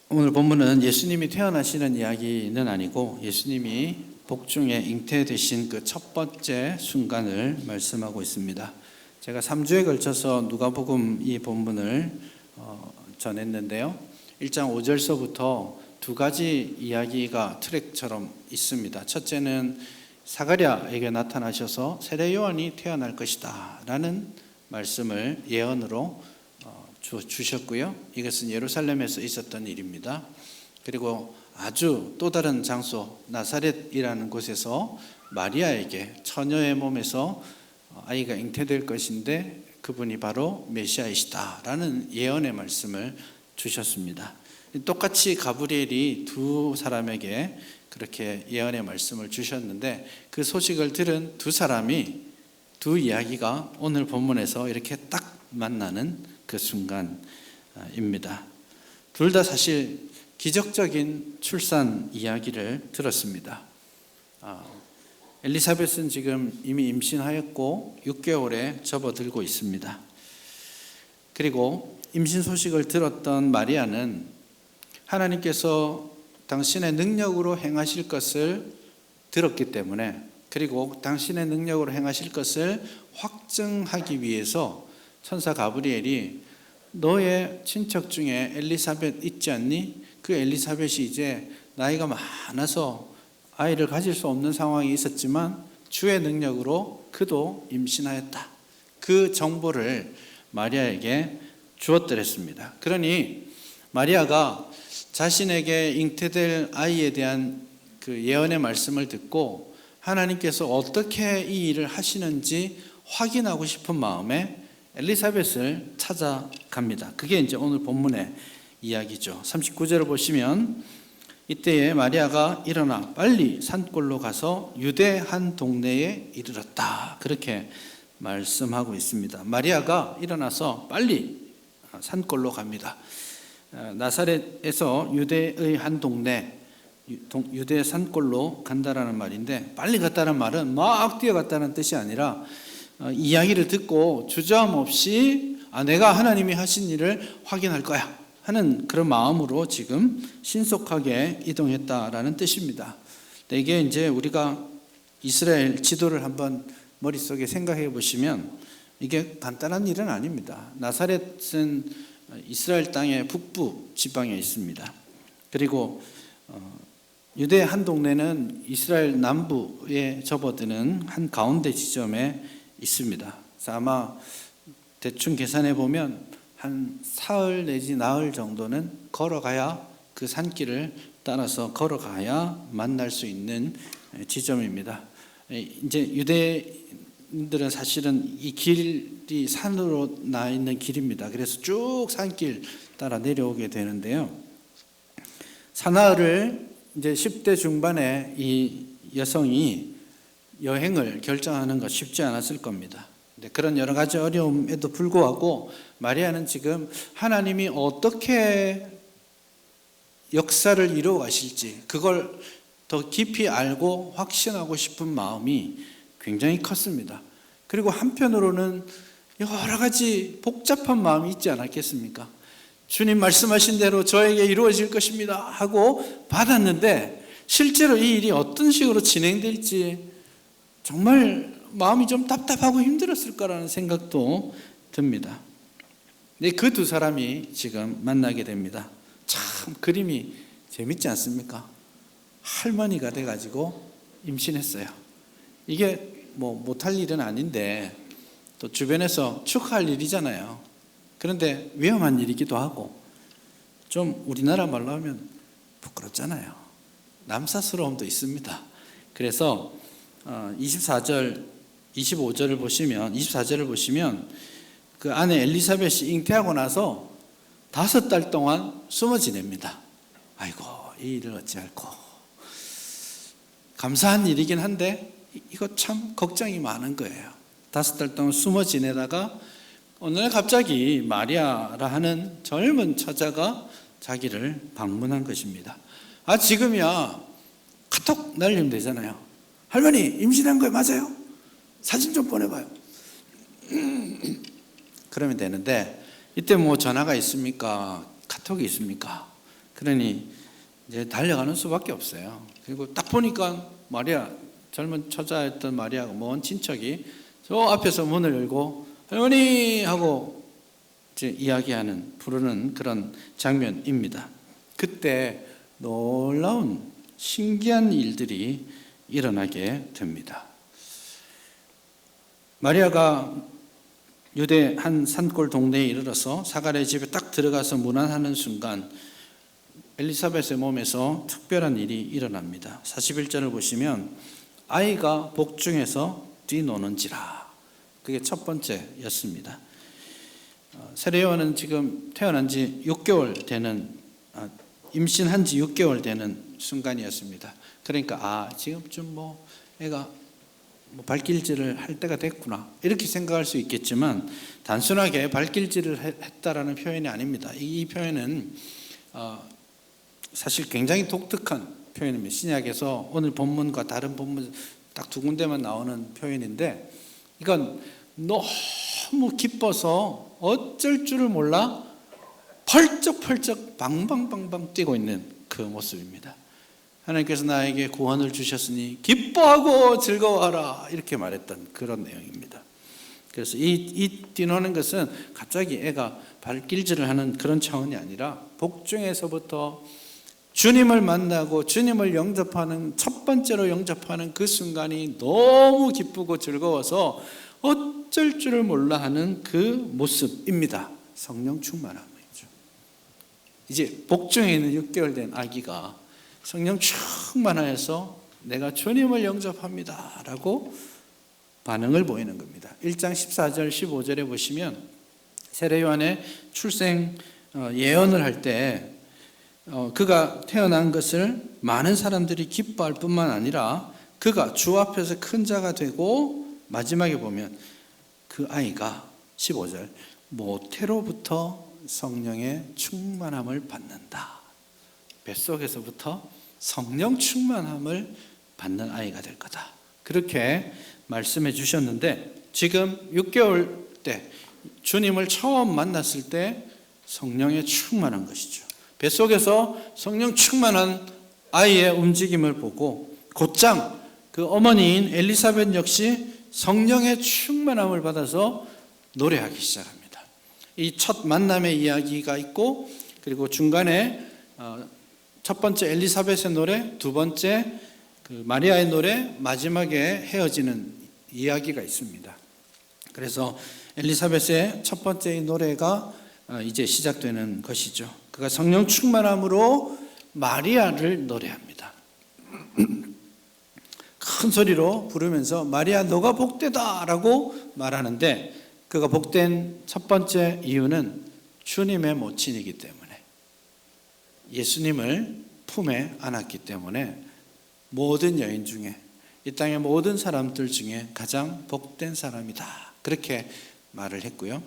오늘 본문은 예수님이 태어나시는 이야기는 아니고 예수님이 복중에 잉태되신 그 첫 번째 순간을 말씀하고 있습니다. 제가 3주에 걸쳐서 누가복음 이 본문을 전했는데요. 1장 5절서부터 두 가지 이야기가 트랙처럼 있습니다. 첫째는 사가랴에게 나타나셔서 세례 요한이 태어날 것이다 라는 말씀을 예언으로 주셨고요. 이것은 예루살렘에서 있었던 일입니다. 그리고 아주 또 다른 장소 나사렛이라는 곳에서 마리아에게 처녀의 몸에서 아이가 잉태될 것인데 그분이 바로 메시아이시다 라는 예언의 말씀을 주셨습니다. 똑같이 가브리엘이 두 사람에게 그렇게 예언의 말씀을 주셨는데 그 소식을 들은 두 사람이 두 이야기가 오늘 본문에서 이렇게 딱 만나는 그 순간입니다. 둘 다 사실 기적적인 출산 이야기를 들었습니다. 엘리사벳은 지금 이미 임신하였고 6개월에 접어들고 있습니다. 그리고 임신 소식을 들었던 마리아는 하나님께서 당신의 능력으로 행하실 것을 들었기 때문에, 그리고 당신의 능력으로 행하실 것을 확증하기 위해서 천사 가브리엘이 너의 친척 중에 엘리사벳 있지 않니? 그 엘리사벳이 이제 나이가 많아서 아이를 가질 수 없는 상황이 있었지만 주의 능력으로 그도 임신하였다. 그 정보를 마리아에게 주었더랬습니다. 그러니 마리아가 자신에게 잉태될 아이에 대한 그 예언의 말씀을 듣고 하나님께서 어떻게 이 일을 하시는지 확인하고 싶은 마음에 엘리사벳을 찾아갑니다. 그게 이제 오늘 본문의 이야기죠. 39절을 보시면 이때에 마리아가 일어나 빨리 산골로 가서 유대 한 동네에 이르렀다. 그렇게 말씀하고 있습니다. 마리아가 일어나서 빨리 산골로 갑니다. 나사렛에서 유대의 한 동네, 유대 산골로 간다라는 말인데, 빨리 갔다는 말은 막 뛰어갔다는 뜻이 아니라 이야기를 듣고 주저함 없이 내가 하나님이 하신 일을 확인할 거야 하는 그런 마음으로 지금 신속하게 이동했다라는 뜻입니다. 이게 이제 우리가 이스라엘 지도를 한번 머릿속에 생각해 보시면 이게 간단한 일은 아닙니다. 나사렛은 이스라엘 땅의 북부 지방에 있습니다. 그리고 유대 한 동네는 이스라엘 남부에 접어드는 한 가운데 지점에 있습니다. 그래서 아마 대충 계산해 보면 한 사흘 내지 나흘 정도는 걸어가야, 그 산길을 따라서 걸어가야 만날 수 있는 지점입니다. 이제 유대인들은 사실은 이 길이 산으로 나 있는 길입니다. 그래서 쭉 산길 따라 내려오게 되는데요. 사나흘을 이제 10대 중반의 이 여성이 여행을 결정하는 것 쉽지 않았을 겁니다. 그런 여러 가지 어려움에도 불구하고 마리아는 지금 하나님이 어떻게 역사를 이루어 가실지 그걸 더 깊이 알고 확신하고 싶은 마음이 굉장히 컸습니다. 그리고 한편으로는 여러 가지 복잡한 마음이 있지 않았겠습니까? 주님 말씀하신 대로 저에게 이루어질 것입니다 하고 받았는데 실제로 이 일이 어떤 식으로 진행될지 정말 마음이 좀 답답하고 힘들었을 거라는 생각도 듭니다. 근데 그 두 사람이 지금 만나게 됩니다. 참 그림이 재밌지 않습니까? 할머니가 돼가지고 임신했어요. 이게 뭐 못할 일은 아닌데 또 주변에서 축하할 일이잖아요. 그런데 위험한 일이기도 하고 좀 우리나라 말로 하면 부끄럽잖아요. 남사스러움도 있습니다. 그래서 24절, 25절을 보시면, 24절을 보시면 그 아내 엘리사벳이 잉태하고 나서 5달 동안 숨어 지냅니다. 아이고, 이 일을 어찌할꼬. 감사한 일이긴 한데 이거 참 걱정이 많은 거예요. 5달 동안 숨어 지내다가 어느 날 갑자기 마리아라 하는 젊은 처자가 자기를 방문한 것입니다. 지금이야 카톡 날리면 되잖아요. 할머니 임신한 거 맞아요? 사진 좀 보내봐요. 그러면 되는데 이때 뭐 전화가 있습니까? 카톡이 있습니까? 그러니 이제 달려가는 수밖에 없어요. 그리고 딱 보니까 마리아, 젊은 처자였던 마리아가 먼 친척이 저 앞에서 문을 열고 할머니 하고 이제 이야기하는, 부르는 그런 장면입니다. 그때 놀라운 신기한 일들이 일어나게 됩니다. 마리아가 유대 한 산골 동네에 이르러서 사가랴의 집에 딱 들어가서 문안하는 순간 엘리사벳의 몸에서 특별한 일이 일어납니다. 41절을 보시면 아이가 복중에서 뛰노는지라. 그게 첫 번째였습니다. 세례요한은 지금 태어난 지 6개월 되는, 임신한 지 6개월 되는 순간이었습니다. 그러니까 지금쯤 애가 발길질을 할 때가 됐구나 이렇게 생각할 수 있겠지만 단순하게 발길질을 했다라는 표현이 아닙니다. 이 표현은 사실 굉장히 독특한 표현입니다. 신약에서 오늘 본문과 다른 본문 딱 두 군데만 나오는 표현인데 이건 너무 기뻐서 어쩔 줄을 몰라 펄쩍펄쩍 방방방방 뛰고 있는 그 모습입니다. 하나님께서 나에게 구원을 주셨으니 기뻐하고 즐거워하라 이렇게 말했던 그런 내용입니다. 그래서 이 뛰노는 것은 갑자기 애가 발길질을 하는 그런 차원이 아니라 복중에서부터 주님을 만나고 주님을 영접하는, 첫 번째로 영접하는 그 순간이 너무 기쁘고 즐거워서 어쩔 줄을 몰라 하는 그 모습입니다. 성령 충만함이죠. 이제 복중에 있는 6개월 된 아기가 성령 충만하여서 내가 주님을 영접합니다 라고 반응을 보이는 겁니다. 1장 14절 15절에 보시면 세례요한의 출생 예언을 할 때 그가 태어난 것을 많은 사람들이 기뻐할 뿐만 아니라 그가 주 앞에서 큰 자가 되고, 마지막에 보면 그 아이가 15절 모태로부터 성령의 충만함을 받는다. 뱃속에서부터 성령 충만함을 받는 아이가 될 거다. 그렇게 말씀해 주셨는데 지금 6개월 때 주님을 처음 만났을 때 성령에 충만한 것이죠. 뱃속에서 성령 충만한 아이의 움직임을 보고 곧장 그 어머니인 엘리사벳 역시 성령의 충만함을 받아서 노래하기 시작합니다. 이 첫 만남의 이야기가 있고 그리고 중간에 첫 번째 엘리사벳의 노래, 두 번째 그 마리아의 노래, 마지막에 헤어지는 이야기가 있습니다. 그래서 엘리사벳의 첫 번째 노래가 이제 시작되는 것이죠. 그가 성령 충만함으로 마리아를 노래합니다. 큰 소리로 부르면서 마리아 너가 복되다 라고 말하는데 그가 복된 첫 번째 이유는 주님의 모친이기 때문에, 예수님을 품에 안았기 때문에 모든 여인 중에, 이 땅의 모든 사람들 중에 가장 복된 사람이다 그렇게 말을 했고요.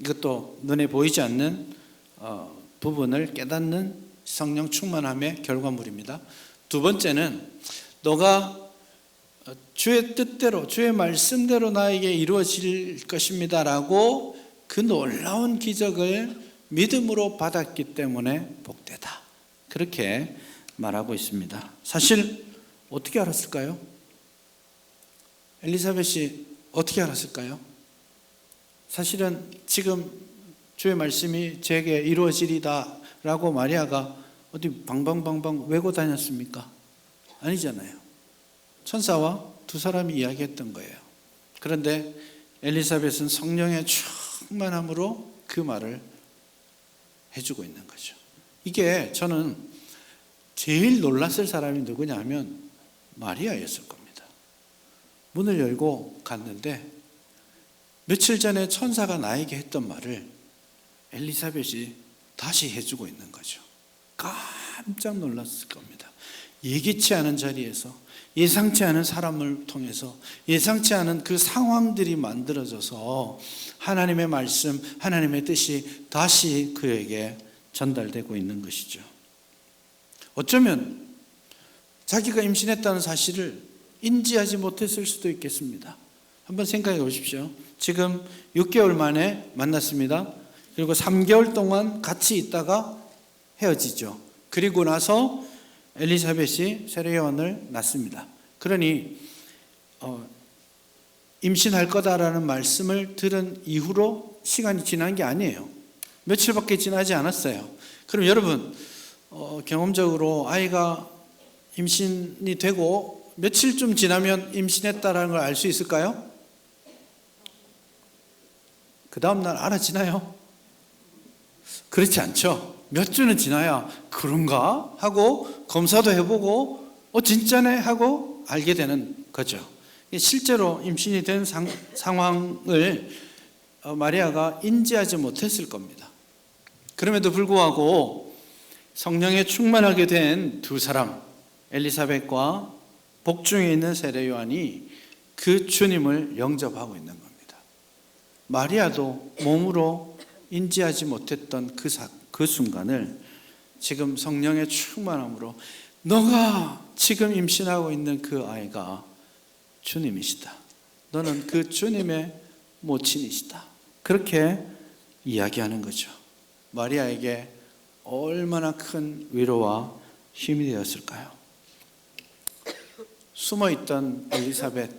이것도 눈에 보이지 않는 부분을 깨닫는 성령 충만함의 결과물입니다. 두 번째는 너가 주의 뜻대로, 주의 말씀대로 나에게 이루어질 것입니다 라고 그 놀라운 기적을 믿음으로 받았기 때문에 복되다 그렇게 말하고 있습니다. 사실 어떻게 알았을까요? 엘리사벳이 어떻게 알았을까요? 사실은 지금 주의 말씀이 제게 이루어지리다 라고 마리아가 어디 방방방방 외고 다녔습니까? 아니잖아요. 천사와 두 사람이 이야기했던 거예요. 그런데 엘리사벳은 성령의 충만함으로 그 말을 해주고 있는 거죠. 이게 저는 제일 놀랐을 사람이 누구냐 하면 마리아였을 겁니다. 문을 열고 갔는데 며칠 전에 천사가 나에게 했던 말을 엘리사벳이 다시 해주고 있는 거죠. 깜짝 놀랐을 겁니다. 예기치 않은 자리에서 예상치 않은 사람을 통해서 예상치 않은 그 상황들이 만들어져서 하나님의 말씀, 하나님의 뜻이 다시 그에게 전달되고 있는 것이죠. 어쩌면 자기가 임신했다는 사실을 인지하지 못했을 수도 있겠습니다. 한번 생각해 보십시오. 지금 6개월 만에 만났습니다. 그리고 3개월 동안 같이 있다가 헤어지죠. 그리고 나서 엘리사벳이 세례요한을 낳습니다. 그러니 임신할 거다라는 말씀을 들은 이후로 시간이 지난 게 아니에요. 며칠밖에 지나지 않았어요. 그럼 여러분 경험적으로 아이가 임신이 되고 며칠쯤 지나면 임신했다라는 걸 알 수 있을까요? 그 다음날 알아지나요? 그렇지 않죠. 몇 주는 지나야 그런가 하고 검사도 해보고 진짜네 하고 알게 되는 거죠. 실제로 임신이 된 상황을 마리아가 인지하지 못했을 겁니다. 그럼에도 불구하고 성령에 충만하게 된 두 사람, 엘리사벳과 복중에 있는 세례 요한이 그 주님을 영접하고 있는 겁니다. 마리아도 몸으로 인지하지 못했던 그 순간을 지금 성령의 충만함으로 너가 지금 임신하고 있는 그 아이가 주님이시다. 너는 그 주님의 모친이시다. 그렇게 이야기하는 거죠. 마리아에게 얼마나 큰 위로와 힘이 되었을까요? 숨어있던 엘리사벳,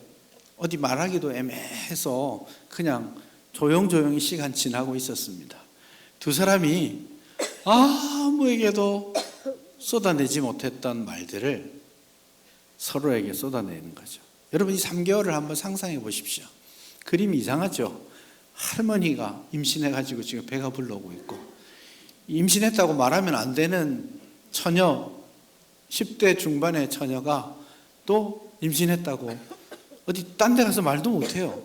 어디 말하기도 애매해서 그냥 조용조용히 시간 지나고 있었습니다. 두 사람이 아무에게도 쏟아내지 못했던 말들을 서로에게 쏟아내는 거죠. 여러분 이 3개월을 한번 상상해 보십시오. 그림이 이상하죠? 할머니가 임신해가지고 지금 배가 불러오고 있고, 임신했다고 말하면 안 되는 처녀, 10대 중반의 처녀가 또 임신했다고 어디 딴 데 가서 말도 못해요.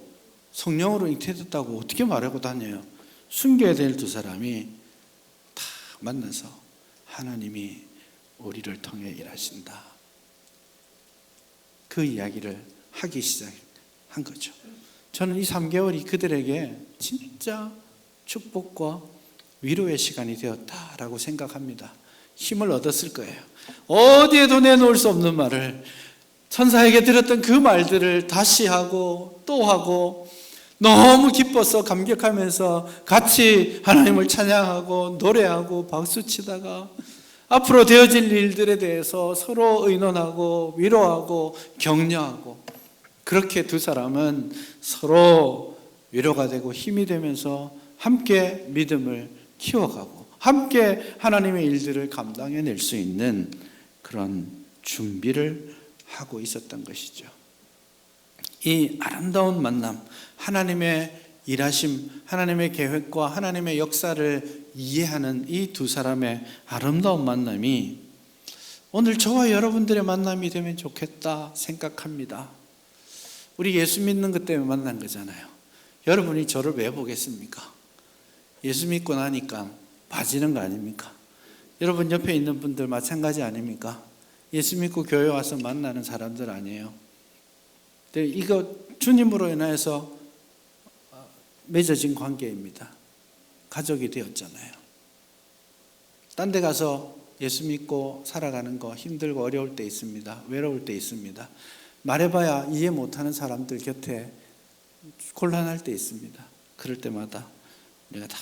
성령으로 잉태됐다고 어떻게 말하고 다녀요? 숨겨야 될 두 사람이 다 만나서 하나님이 우리를 통해 일하신다. 그 이야기를 하기 시작한 거죠. 저는 이 3개월이 그들에게 진짜 축복과 위로의 시간이 되었다라고 생각합니다. 힘을 얻었을 거예요. 어디에도 내놓을 수 없는 말을, 천사에게 들었던 그 말들을 다시 하고 또 하고 너무 기뻐서 감격하면서 같이 하나님을 찬양하고 노래하고 박수치다가 앞으로 되어질 일들에 대해서 서로 의논하고 위로하고 격려하고, 그렇게 두 사람은 서로 위로가 되고 힘이 되면서 함께 믿음을 키워가고 함께 하나님의 일들을 감당해낼 수 있는 그런 준비를 하고 있었던 것이죠. 이 아름다운 만남, 하나님의 일하심, 하나님의 계획과 하나님의 역사를 이해하는 이 두 사람의 아름다운 만남이 오늘 저와 여러분들의 만남이 되면 좋겠다 생각합니다. 우리 예수 믿는 것 때문에 만난 거잖아요. 여러분이 저를 왜 보겠습니까? 예수 믿고 나니까 봐지는 거 아닙니까? 여러분 옆에 있는 분들 마찬가지 아닙니까? 예수 믿고 교회 와서 만나는 사람들 아니에요? 근데 이거 주님으로 인해서 맺어진 관계입니다. 가족이 되었잖아요. 딴 데 가서 예수 믿고 살아가는 거 힘들고 어려울 때 있습니다. 외로울 때 있습니다. 말해봐야 이해 못하는 사람들 곁에 곤란할 때 있습니다. 그럴 때마다 우리가 다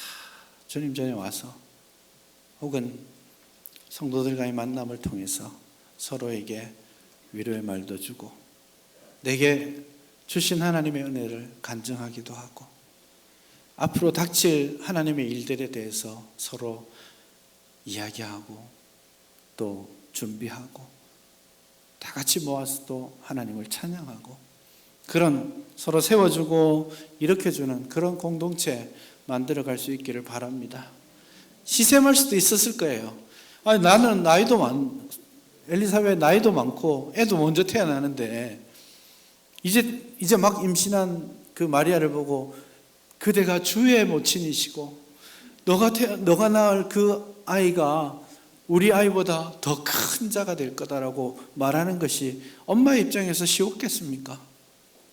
주님 전에 와서 혹은 성도들과의 만남을 통해서 서로에게 위로의 말도 주고 내게 주신 하나님의 은혜를 간증하기도 하고 앞으로 닥칠 하나님의 일들에 대해서 서로 이야기하고 또 준비하고 다 같이 모아서 또 하나님을 찬양하고 그런 서로 세워주고 일으켜주는 그런 공동체 만들어갈 수 있기를 바랍니다. 시샘할 수도 있었을 거예요. 아니, 나는 엘리사벳 나이도 많고 애도 먼저 태어나는데 이제 막 임신한 그 마리아를 보고 그대가 주의 모친이시고 너가 낳을 그 아이가 우리 아이보다 더 큰 자가 될 거다라고 말하는 것이 엄마 입장에서 쉬웠겠습니까?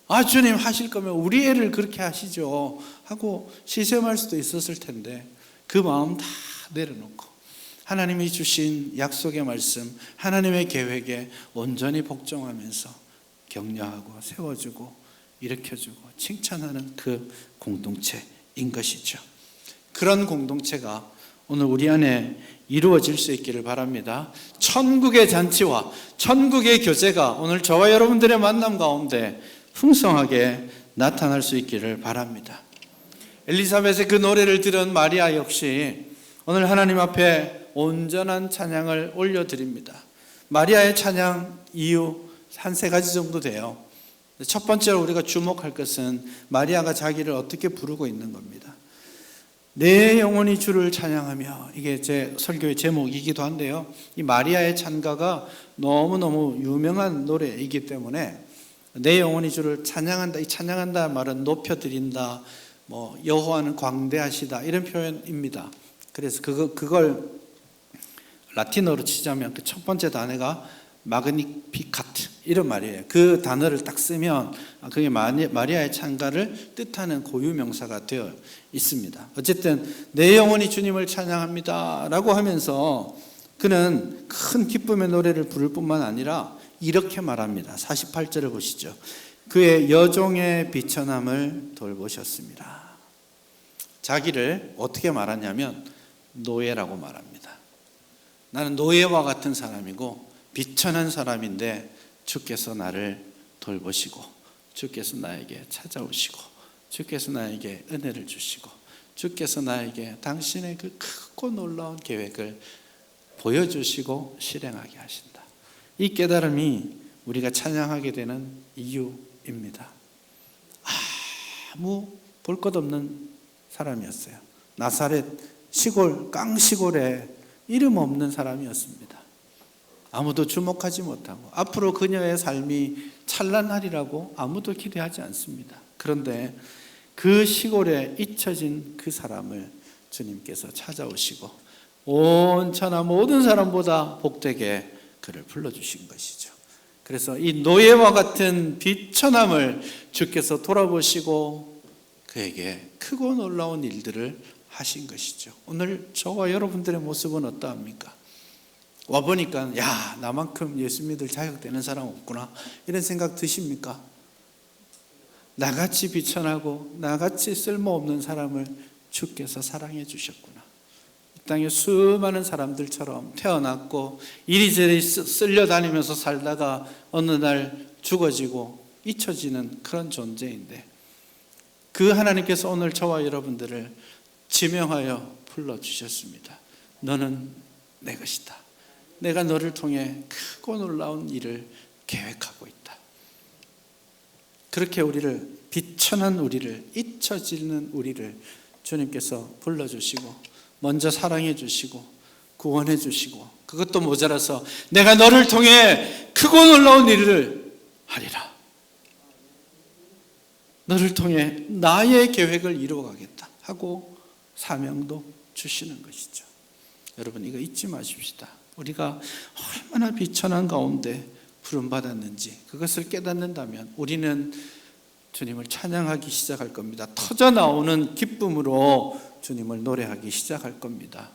아, 주님 하실 거면 우리 애를 그렇게 하시죠 하고 시샘할 수도 있었을 텐데 그 마음 다 내려놓고 하나님이 주신 약속의 말씀, 하나님의 계획에 온전히 복종하면서 격려하고 세워주고 일으켜주고 칭찬하는 그 공동체인 것이죠. 그런 공동체가 오늘 우리 안에 이루어질 수 있기를 바랍니다. 천국의 잔치와 천국의 교제가 오늘 저와 여러분들의 만남 가운데 풍성하게 나타날 수 있기를 바랍니다. 엘리사벳의 그 노래를 들은 마리아 역시 오늘 하나님 앞에 온전한 찬양을 올려드립니다. 마리아의 찬양 이유 한 세 가지 정도 돼요. 첫 번째로 우리가 주목할 것은 마리아가 자기를 어떻게 부르고 있는 겁니다. 내 영혼이 주를 찬양하며, 이게 제 설교의 제목이기도 한데요, 이 마리아의 찬가가 너무너무 유명한 노래이기 때문에 내 영혼이 주를 찬양한다, 이 찬양한다 말은 높여드린다, 뭐 여호와는 광대하시다 이런 표현입니다. 그래서 그걸 라틴어로 치자면 그 첫 번째 단어가 마그니피카트 이런 말이에요. 그 단어를 딱 쓰면 그게 마리아의 찬가를 뜻하는 고유명사가 되어 있습니다. 어쨌든 내 영혼이 주님을 찬양합니다 라고 하면서 그는 큰 기쁨의 노래를 부를 뿐만 아니라 이렇게 말합니다. 48절을 보시죠. 그의 여종의 비천함을 돌보셨습니다. 자기를 어떻게 말하냐면 노예라고 말합니다. 나는 노예와 같은 사람이고 비천한 사람인데 주께서 나를 돌보시고 주께서 나에게 찾아오시고 주께서 나에게 은혜를 주시고 주께서 나에게 당신의 그 크고 놀라운 계획을 보여주시고 실행하게 하신다. 이 깨달음이 우리가 찬양하게 되는 이유입니다. 아무 볼 것 없는 사람이었어요. 나사렛 시골 깡시골에 이름 없는 사람이었습니다. 아무도 주목하지 못하고 앞으로 그녀의 삶이 찬란하리라고 아무도 기대하지 않습니다. 그런데 그 시골에 잊혀진 그 사람을 주님께서 찾아오시고 온 천하 모든 사람보다 복되게 그를 불러주신 것이죠. 그래서 이 노예와 같은 비천함을 주께서 돌아보시고 그에게 크고 놀라운 일들을 하신 것이죠. 오늘 저와 여러분들의 모습은 어떠합니까? 와보니까 야, 나만큼 예수 믿을 자격 되는 사람 없구나 이런 생각 드십니까? 나같이 비천하고 나같이 쓸모없는 사람을 주께서 사랑해 주셨구나. 이 땅에 수많은 사람들처럼 태어났고 이리저리 쓸려다니면서 살다가 어느 날 죽어지고 잊혀지는 그런 존재인데 그 하나님께서 오늘 저와 여러분들을 지명하여 불러주셨습니다. 너는 내 것이다. 내가 너를 통해 크고 놀라운 일을 계획하고 있다. 그렇게 우리를 비천한 우리를 잊혀지는 우리를 주님께서 불러주시고 먼저 사랑해 주시고 구원해 주시고 그것도 모자라서 내가 너를 통해 크고 놀라운 일을 하리라. 너를 통해 나의 계획을 이루어가겠다 하고 사명도 주시는 것이죠. 여러분 이거 잊지 마십시다. 우리가 얼마나 비천한 가운데 부름받았는지 그것을 깨닫는다면 우리는 주님을 찬양하기 시작할 겁니다. 터져나오는 기쁨으로 주님을 노래하기 시작할 겁니다.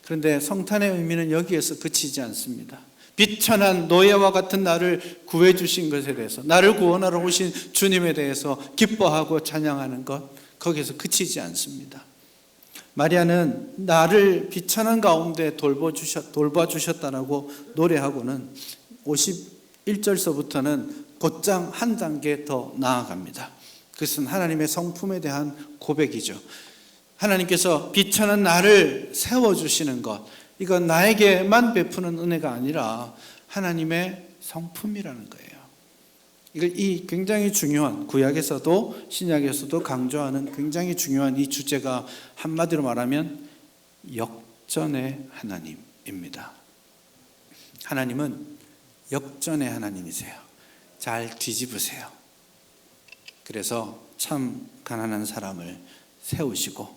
그런데 성탄의 의미는 여기에서 그치지 않습니다. 비천한 노예와 같은 나를 구해 주신 것에 대해서 나를 구원하러 오신 주님에 대해서 기뻐하고 찬양하는 것 거기서 그치지 않습니다. 마리아는 나를 비천한 가운데 돌봐주셨다라고 노래하고는 51절서부터는 곧장 한 단계 더 나아갑니다. 그것은 하나님의 성품에 대한 고백이죠. 하나님께서 비천한 나를 세워주시는 것, 이건 나에게만 베푸는 은혜가 아니라 하나님의 성품이라는 거예요. 이 굉장히 중요한 구약에서도 신약에서도 강조하는 굉장히 중요한 이 주제가 한마디로 말하면 역전의 하나님입니다. 하나님은 역전의 하나님이세요. 잘 뒤집으세요. 그래서 참 가난한 사람을 세우시고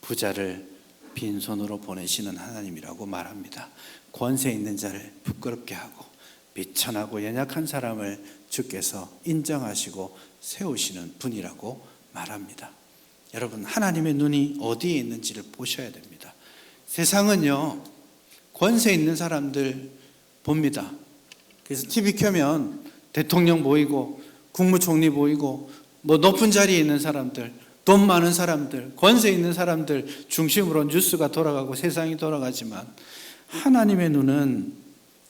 부자를 빈손으로 보내시는 하나님이라고 말합니다. 권세 있는 자를 부끄럽게 하고 비천하고 연약한 사람을 주께서 인정하시고 세우시는 분이라고 말합니다. 여러분 하나님의 눈이 어디에 있는지를 보셔야 됩니다. 세상은요 권세 있는 사람들 봅니다. 그래서 TV 켜면 대통령 보이고 국무총리 보이고 뭐 높은 자리에 있는 사람들, 돈 많은 사람들, 권세 있는 사람들 중심으로 뉴스가 돌아가고 세상이 돌아가지만 하나님의 눈은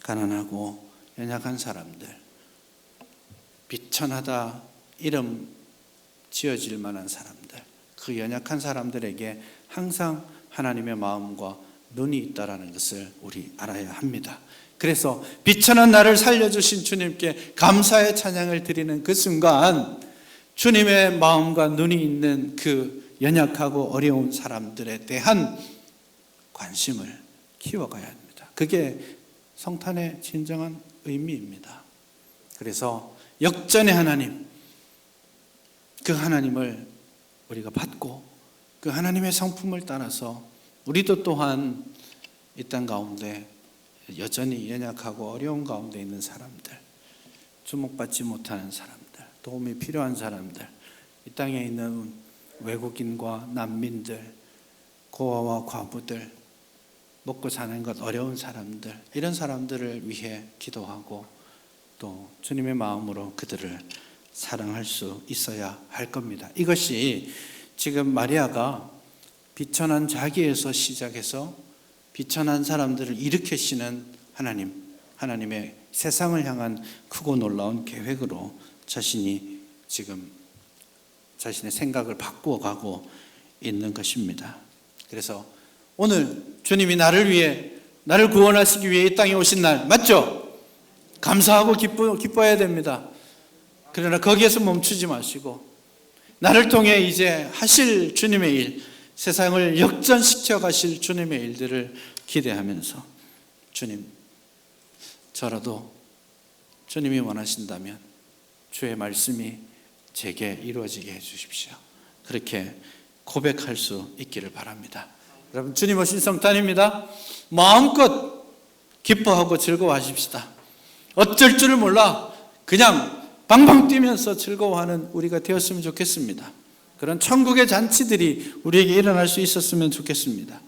가난하고 연약한 사람들, 비천하다 이름 지어질 만한 사람들, 그 연약한 사람들에게 항상 하나님의 마음과 눈이 있다라는 것을 우리 알아야 합니다. 그래서 비천한 나를 살려주신 주님께 감사의 찬양을 드리는 그 순간 주님의 마음과 눈이 있는 그 연약하고 어려운 사람들에 대한 관심을 키워가야 합니다. 그게 성탄의 진정한 의미입니다. 그래서 역전의 하나님, 그 하나님을 우리가 받고 그 하나님의 성품을 따라서 우리도 또한 이 땅 가운데 여전히 연약하고 어려운 가운데 있는 사람들, 주목받지 못하는 사람들, 도움이 필요한 사람들, 이 땅에 있는 외국인과 난민들, 고아와 과부들, 먹고 사는 것 어려운 사람들, 이런 사람들을 위해 기도하고 또 주님의 마음으로 그들을 사랑할 수 있어야 할 겁니다. 이것이 지금 마리아가 비천한 자기에서 시작해서 비천한 사람들을 일으키시는 하나님의 세상을 향한 크고 놀라운 계획으로 자신이 지금 자신의 생각을 바꾸어 가고 있는 것입니다. 그래서 오늘 주님이 나를 위해, 나를 구원하시기 위해 이 땅에 오신 날 맞죠? 감사하고 기뻐해야 됩니다. 그러나 거기에서 멈추지 마시고 나를 통해 이제 하실 주님의 일, 세상을 역전시켜 가실 주님의 일들을 기대하면서 주님, 저라도 주님이 원하신다면 주의 말씀이 제게 이루어지게 해주십시오. 그렇게 고백할 수 있기를 바랍니다. 여러분, 주님 오신 성탄입니다. 마음껏 기뻐하고 즐거워하십시다. 어쩔 줄을 몰라 그냥 방방 뛰면서 즐거워하는 우리가 되었으면 좋겠습니다. 그런 천국의 잔치들이 우리에게 일어날 수 있었으면 좋겠습니다.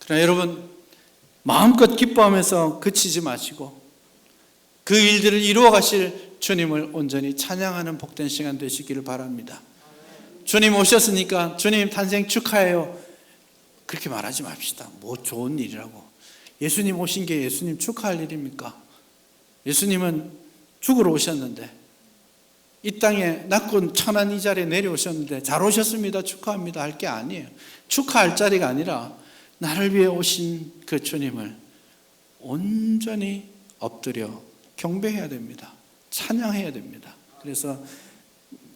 그러나 여러분, 마음껏 기뻐하면서 그치지 마시고 그 일들을 이루어 가실 주님을 온전히 찬양하는 복된 시간 되시기를 바랍니다. 주님 오셨으니까 주님 탄생 축하해요, 그렇게 말하지 맙시다. 뭐 좋은 일이라고. 예수님 오신 게 예수님 축하할 일입니까? 예수님은 죽으러 오셨는데, 이 땅에 낮고 천한 이 자리에 내려오셨는데 잘 오셨습니다, 축하합니다 할 게 아니에요. 축하할 자리가 아니라 나를 위해 오신 그 주님을 온전히 엎드려 경배해야 됩니다. 찬양해야 됩니다. 그래서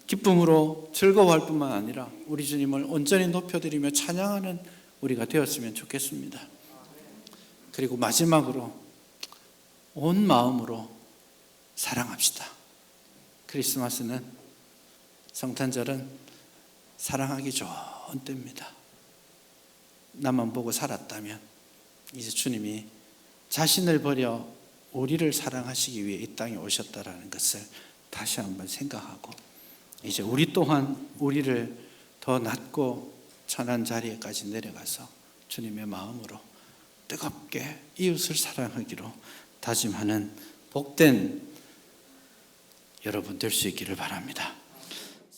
기쁨으로 즐거워할 뿐만 아니라 우리 주님을 온전히 높여드리며 찬양하는 우리가 되었으면 좋겠습니다. 그리고 마지막으로 온 마음으로 사랑합시다. 크리스마스는, 성탄절은 사랑하기 좋은 때입니다. 나만 보고 살았다면 이제 주님이 자신을 버려 우리를 사랑하시기 위해 이 땅에 오셨다라는 것을 다시 한번 생각하고 이제 우리 또한 우리를 더 낮고 천한 자리에까지 내려가서 주님의 마음으로 뜨겁게 이웃을 사랑하기로 다짐하는 복된 여러분 될 수 있기를 바랍니다.